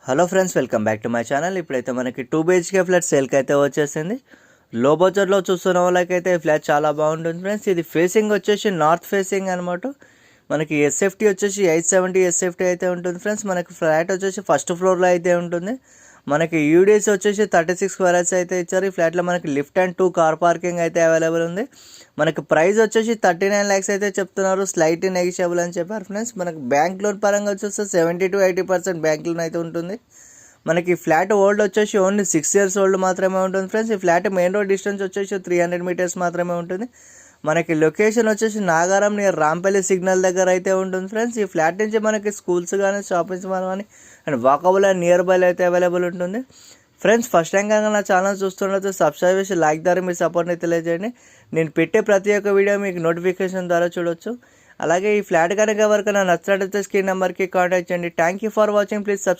Hello friends, welcome back to my channel. ఇప్పుడైతే మనకి 2 BHK flat సేల్కి అయితే వచ్చేసింది. లో బడ్జెట్లో చూస్తున్న వాళ్ళకైతే ఈ ఫ్లాట్ చాలా బాగుంటుంది ఫ్రెండ్స్. ఇది ఫేసింగ్ వచ్చేసి నార్త్ ఫేసింగ్ అనమాట. మనకి ఎస్ఎఫ్టీ వచ్చేసి 870 ఎస్ఎఫ్టీ అయితే ఉంటుంది ఫ్రెండ్స్. మనకి ఫ్లాట్ వచ్చేసి ఫస్ట్ ఫ్లోర్లో అయితే ఉంటుంది. మనకి యూడిఎస్ వచ్చేసి 36 స్క్వేర్స్ అయితే ఇచ్చారు. ఈ ఫ్లాట్లో మనకి లిఫ్ట్ అండ్ 2 కార్ పార్కింగ్ అయితే అవైలబుల్ ఉంది. మనకి ప్రైస్ వచ్చేసి 39 lakhs అయితే చెప్తున్నారు. స్లైట్ నెగిషియబుల్ అని చెప్పారు ఫ్రెండ్స్. మనకి బ్యాంక్ లోన్ పరంగా వచ్చేసి 70 to 80% బ్యాంక్ లోన్ అయితే ఉంటుంది. మనకి ఫ్లాట్ ఓల్డ్ వచ్చేసి ఓన్లీ 6 years ఓల్డ్ మాత్రమే ఉంటుంది ఫ్రెండ్స్. ఈ ఫ్లాట్ మెయిన్ రోడ్ డిస్టెన్స్ వచ్చేసి 300 meters మాత్రమే ఉంటుంది. మనకి లొకేషన్ వచ్చేసి నాగారం నియర్ రాంపల్లి సిగ్నల్ దగ్గర అయితే ఉంటుంది ఫ్రెండ్స్. ఈ ఫ్లాట్ నుంచి మనకి స్కూల్స్ కానీ షాపింగ్స్ కానీ and walkable and near by అయితే అవైలబుల్ ఉంటుంది ఫ్రెండ్స్. ఫస్ట్ టైం కనుక నా ఛానల్ చూస్తున్నట్లయితే సబ్స్క్రైబ్ చేసి లైక్ ద్వారా మీ సపోర్ట్ని తెలియజేయండి. నేను పెట్టే ప్రతి ఒక్క వీడియో మీకు నోటిఫికేషన్ ద్వారా చూడొచ్చు. అలాగే ఈ ఫ్లాట్ కనుక ఎవరికైనా నచ్చినట్లయితే స్క్రీన్ నెంబర్కి కాంటాక్ట్ చేయండి. Thank you for watching. Please